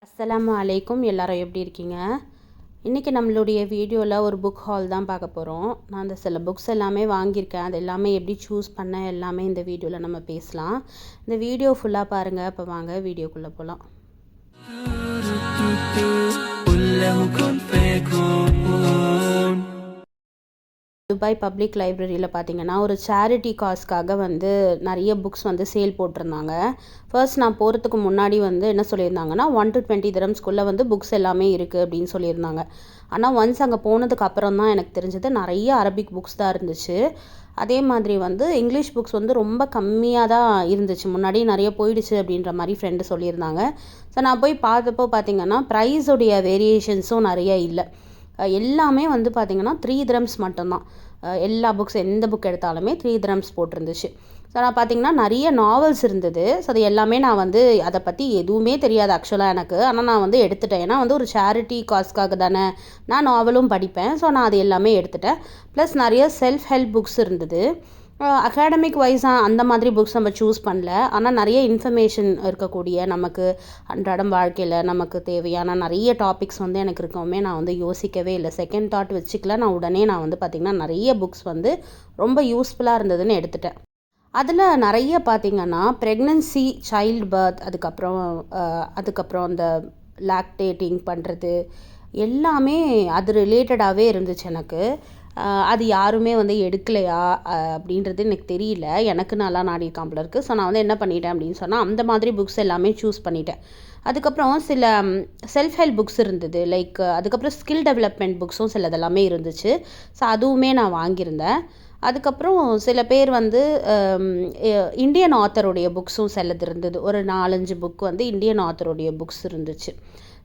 அஸ்ஸலாமு அலைக்கும். எல்லாரும் எப்படி இருக்கீங்க? இன்றைக்கி நம்மளுடைய வீடியோவில் ஒரு புக் ஹால் தான் பார்க்க போகிறோம். நான் அந்த சில புக்ஸ் எல்லாமே வாங்கியிருக்கேன். அது எல்லாமே எப்படி சூஸ் பண்ண எல்லாமே இந்த வீடியோவில் நம்ம பேசலாம். இந்த வீடியோ ஃபுல்லாக பாருங்கள். இப்போ வாங்க வீடியோக்குள்ளே போகலாம். துபாய் பப்ளிக் லைப்ரரியில் பார்த்தீங்கன்னா ஒரு சேரிட்டி காஸ்க்காக நிறைய புக்ஸ் சேல் போட்டிருந்தாங்க. ஃபர்ஸ்ட் நான் போகிறதுக்கு முன்னாடி என்ன சொல்லியிருந்தாங்கன்னா 1 to 20 திரம்ஸ்குள்ளே புக்ஸ் எல்லாமே இருக்குது அப்படின்னு சொல்லியிருந்தாங்க. ஆனால் ஒன்ஸ் அங்கே போனதுக்கு அப்புறம் தான் எனக்கு தெரிஞ்சது நிறைய அரபிக் புக்ஸ் தான் இருந்துச்சு. அதே மாதிரி இங்கிலீஷ் புக்ஸ் ரொம்ப கம்மியாக தான் இருந்துச்சு. முன்னாடி நிறைய போயிடுச்சு அப்படின்ற மாதிரி ஃப்ரெண்டு சொல்லியிருந்தாங்க. ஸோ நான் போய் பார்த்தப்போ பார்த்தீங்கன்னா ப்ரைஸுடைய வேரியேஷன்ஸும் நிறைய இல்லை. எல்லாமே பார்த்திங்கன்னா 3 திரம்ஸ் மட்டும்தான். எல்லா புக்ஸ் எந்த புக் எடுத்தாலுமே 3 திரம்ஸ் போட்டிருந்துச்சு. ஸோ நான் பார்த்திங்கன்னா நிறைய நாவல்ஸ் இருந்தது. ஸோ அது எல்லாமே நான் அதை பற்றி எதுவுமே தெரியாது ஆக்சுவலாக எனக்கு. ஆனால் நான் எடுத்துட்டேன். ஏன்னா ஒரு சேரிட்டி காஸ்க்காக தானே, நான் நாவலும் படிப்பேன். ஸோ நான் அது எல்லாமே எடுத்துட்டேன். ப்ளஸ் நிறைய செல்ஃப் ஹெல்ப் புக்ஸ் இருந்தது. அகாடமிக் வைஸாக அந்த மாதிரி புக்ஸ் நம்ம சூஸ் பண்ணல. ஆனால் நிறைய இன்ஃபர்மேஷன் இருக்கக்கூடிய நமக்கு அன்றாடம் வாழ்க்கையில் நமக்கு தேவையான நிறைய டாபிக்ஸ் எனக்கு இருக்கவுமே நான் யோசிக்கவே இல்லை. செகண்ட் தாட் வச்சுக்கல. நான் உடனே பார்த்திங்கன்னா நிறைய புக்ஸ் ரொம்ப யூஸ்ஃபுல்லாக இருந்ததுன்னு எடுத்துட்டேன். அதில் நிறைய பார்த்திங்கன்னா ப்ரெக்னன்சி, சைல்டு பர்த், அதுக்கப்புறம் அந்த லாக்டேட்டிங் பண்ணுறது எல்லாமே அது ரிலேட்டடாகவே இருந்துச்சு எனக்கு. அது யாருமே எடுக்கலையா அப்படின்றது எனக்கு தெரியல. எனக்கு நல்லா நாடியிருக்கான் போல இருக்குது. ஸோ நான் என்ன பண்ணிட்டேன் அப்படின்னு சொன்னால் அந்த மாதிரி புக்ஸ் எல்லாமே சூஸ் பண்ணிட்டேன். அதுக்கப்புறம் சில செல்ஃப் ஹெல்ப் புக்ஸ் இருந்தது. அதுக்கப்புறம் ஸ்கில் டெவலப்மெண்ட் புக்ஸும் சிலதெல்லாமே இருந்துச்சு. ஸோ அதுவுமே நான் வாங்கியிருந்தேன். அதுக்கப்புறம் சில பேர் இந்தியன் ஆத்தருடைய புக்ஸும் சிலது இருந்தது. ஒரு 4-5 புக் இந்தியன் ஆத்தருடைய புக்ஸ் இருந்துச்சு.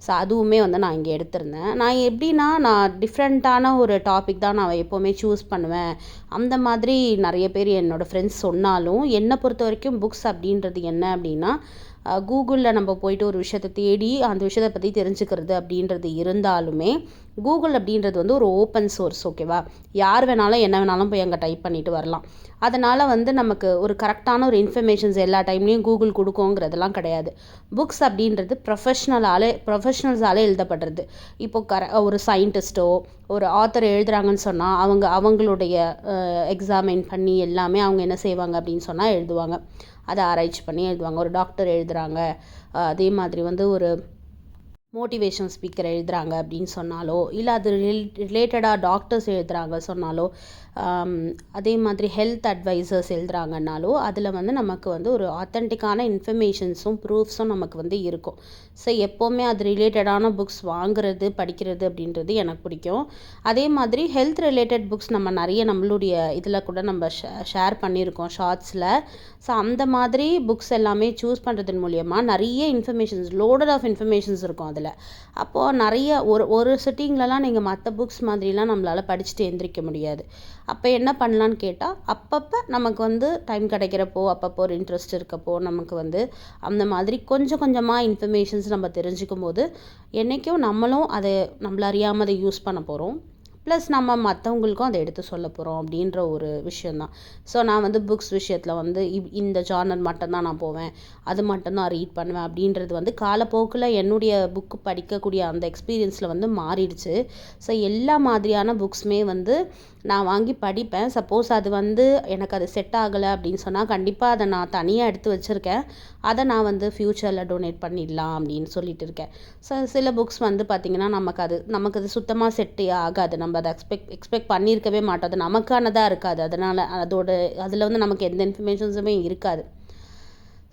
ஸோ அதுவுமே நான் இங்கே எடுத்திருந்தேன். நான் எப்படின்னா நான் டிஃப்ரெண்ட்டான ஒரு டாபிக் தான் நான் எப்போவுமே சூஸ் பண்ணுவேன். அந்த மாதிரி நிறைய பேர் என்னோடய ஃப்ரெண்ட்ஸ் சொன்னாலும் என்னை பொறுத்த வரைக்கும் புக்ஸ் அப்படின்றது என்ன அப்படின்னா கூகுளில் நம்ம போயிட்டு ஒரு விஷயத்தை தேடி அந்த விஷயத்தை பற்றி தெரிஞ்சுக்கிறது அப்படின்றது இருந்தாலுமே கூகுள் அப்படின்றது ஒரு ஓப்பன் சோர்ஸ். ஓகேவா? யார் வேணாலும் என்ன வேணாலும் போய் அங்கே டைப் பண்ணிட்டு வரலாம். அதனால் நமக்கு ஒரு கரெக்டான ஒரு இன்ஃபர்மேஷன்ஸ் எல்லா டைம்லேயும் கூகுள் கொடுக்குங்கிறதெல்லாம் கிடையாது. புக்ஸ் அப்படின்றது ப்ரொஃபஷ்னல்ஸாலே எழுதப்படுறது. இப்போது ஒரு சயின்டிஸ்ட்டோ ஒரு ஆத்தர் எழுதுகிறாங்கன்னு சொன்னால் அவங்களுடைய எக்ஸாமின் பண்ணி எல்லாமே அவங்க என்ன செய்வாங்க அப்படின்னு சொன்னால் எழுதுவாங்க. அதை ஆராய்ச்சி பண்ணி எழுதுவாங்க. ஒரு டாக்டர் எழுதுகிறாங்க, அதே மாதிரி ஒரு மோட்டிவேஷன் ஸ்பீக்கர் எழுதுகிறாங்க அப்படின்னு சொன்னாலோ, இல்லை அது ரிலேட்டடாக டாக்டர்ஸ் எழுதுகிறாங்க சொன்னாலோ, அதே மாதிரி ஹெல்த் அட்வைசர்ஸ் எழுதுகிறாங்கன்னாலோ அதில் நமக்கு ஒரு ஆத்தென்டிக்கான இன்ஃபர்மேஷன்ஸும் ப்ரூஃப்ஸும் நமக்கு இருக்கும். ஸோ எப்போவுமே அது ரிலேட்டடான புக்ஸ் வாங்குறது படிக்கிறது அப்படின்றது எனக்கு பிடிக்கும். அதே மாதிரி ஹெல்த் ரிலேட்டட் புக்ஸ் நம்ம நிறைய நம்மளுடைய இதில் கூட நம்ம ஷேர் பண்ணியிருக்கோம் ஷார்ட்ஸில். ஸோ அந்த மாதிரி புக்ஸ் எல்லாமே சூஸ் பண்ணுறதன் மூலிமா நிறைய இன்ஃபர்மேஷன்ஸ், லோடட் ஆஃப் இன்ஃபர்மேஷன்ஸ் இருக்கும் அதில். அப்போது நிறைய ஒரு சிட்டிங்லலாம் நீங்கள் மற்ற புக்ஸ் மாதிரிலாம் நம்மளால் படிச்சுட்டு எழுந்திரிக்க முடியாது. அப்போ என்ன பண்ணலான்னு கேட்டால் அப்பப்போ நமக்கு டைம் கிடைக்கிறப்போ, அப்பப்போ ஒரு இன்ட்ரெஸ்ட் இருக்கப்போ நமக்கு அந்த மாதிரி கொஞ்சம் கொஞ்சமாக இன்ஃபர்மேஷன்ஸ் நம்ம தெரிஞ்சுக்கும் போது என்றைக்கும் நம்மளும் அதை நம்மள அறியாமல் அதை யூஸ் பண்ண போகிறோம். ப்ளஸ் நம்ம மற்றவங்களுக்கும் அதை எடுத்து சொல்ல போகிறோம் அப்படின்ற ஒரு விஷயந்தான். ஸோ நான் புக்ஸ் விஷயத்தில் இந்த ஜானர் மட்டும்தான் நான் போவேன், அது மட்டும்தான் ரீட் பண்ணுவேன் அப்படின்றது காலப்போக்கில் என்னுடைய புக்கு படிக்கக்கூடிய அந்த எக்ஸ்பீரியன்ஸில் மாறிடுச்சு. ஸோ எல்லா மாதிரியான புக்ஸுமே நான் வாங்கி படிப்பேன். சப்போஸ் அது எனக்கு அது செட் ஆகலை அப்படின்னு சொன்னால் கண்டிப்பாக அதை நான் தனியாக எடுத்து வச்சுருக்கேன். அதை நான் ஃப்யூச்சரில் டொனேட் பண்ணிடலாம் அப்படின்னு சொல்லிட்டு இருக்கேன். ஸோ சில புக்ஸ் பார்த்திங்கன்னா நமக்கு அது சுத்தமாக செட்டே ஆகாது. நம்ம அதை எக்ஸ்பெக்ட் பண்ணியிருக்கவே மாட்டோம். அது நமக்கானதாக இருக்காது. அதனால் அதில் நமக்கு எந்த இன்ஃபர்மேஷன்ஸுமே இருக்காது.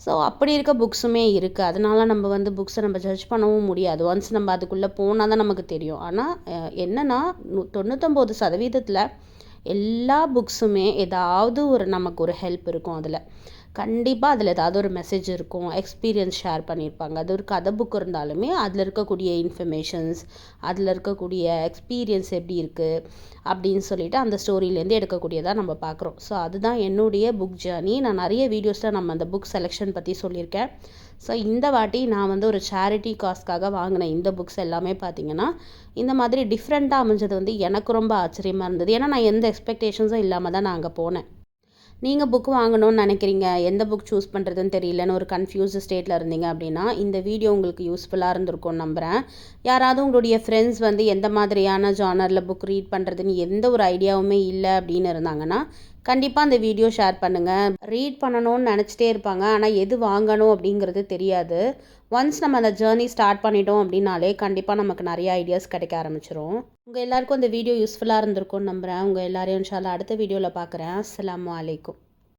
ஸோ அப்படி இருக்க புக்ஸுமே இருக்குது. அதனால் நம்ம புக்ஸை நம்ம ஜட்ஜ் பண்ணவும் முடியாது. ஒன்ஸ் நம்ம அதுக்குள்ளே போனால் தான் நமக்கு தெரியும். ஆனால் என்னென்னா 99% எல்லா புக்ஸுமே ஏதாவது நமக்கு ஒரு ஹெல்ப் இருக்கும். கண்டிப்பாக அதில் ஏதாவது ஒரு மெசேஜ் இருக்கும், எக்ஸ்பீரியன்ஸ் ஷேர் பண்ணியிருப்பாங்க. அது ஒரு கதை புக் இருந்தாலுமே அதில் இருக்கக்கூடிய இன்ஃபர்மேஷன்ஸ், அதில் இருக்கக்கூடிய எக்ஸ்பீரியன்ஸ் எப்படி இருக்குது அப்படின்னு சொல்லிட்டு அந்த ஸ்டோரியிலேருந்து எடுக்கக்கூடியதாக நம்ம பார்க்குறோம். ஸோ அதுதான் என்னுடைய புக் ஜேர்னி. நான் நிறைய வீடியோஸில் அந்த புக் செலெக்ஷன் பற்றி சொல்லியிருக்கேன். ஸோ இந்த வாட்டி நான் ஒரு சேரிட்டி காஸ்க்காக வாங்கின இந்த புக்ஸ் எல்லாமே பார்த்திங்கன்னா இந்த மாதிரி டிஃப்ரெண்ட்டாக அமைஞ்சது எனக்கு ரொம்ப ஆச்சரியமாக இருந்தது. ஏன்னா நான் எந்த எக்ஸ்பெக்டேஷன்ஸும் இல்லாமல் தான் நான் அங்கே போனேன். நீங்கள் புக் வாங்கணும்னு நினைக்கிறீங்க, எந்த புக் சூஸ் பண்ணுறதுன்னு தெரியலன்னு ஒரு கன்ஃபியூஸ் ஸ்டேட்டில் இருந்தீங்க அப்படின்னா இந்த வீடியோ உங்களுக்கு யூஸ்ஃபுல்லாக இருந்திருக்கும்னு நம்புகிறேன். யாராவது உங்களுடைய ஃப்ரெண்ட்ஸ் வந்து எந்த மாதிரியான ஜானரில் புக் ரீட் பண்ணுறதுன்னு எந்த ஒரு ஐடியாவுமே இல்லை அப்படின்னு இருந்தாங்கன்னா கண்டிப்பாக அந்த வீடியோ ஷேர் பண்ணுங்கள். ரீட் பண்ணணும்னு நினச்சிட்டே இருப்பாங்க, ஆனால் எது வாங்கணும் அப்படிங்கிறது தெரியாது. ஒன்ஸ் நம்ம அந்த ஜேர்னி ஸ்டார்ட் பண்ணிட்டோம் அப்படின்னாலே கண்டிப்பாக நமக்கு நிறைய ஐடியாஸ் கிடைக்க ஆரம்பிச்சிரும். உங்கள் எல்லாருக்கும் அந்த வீடியோ யூஸ்ஃபுல்லாக இருந்திருக்கும்னு நம்புகிறேன். உங்கள் எல்லாரையும் இன்ஷா அல்லாஹ் அடுத்த வீடியோவில் பார்க்குறேன். அஸ்ஸலாமு அலைக்கும்.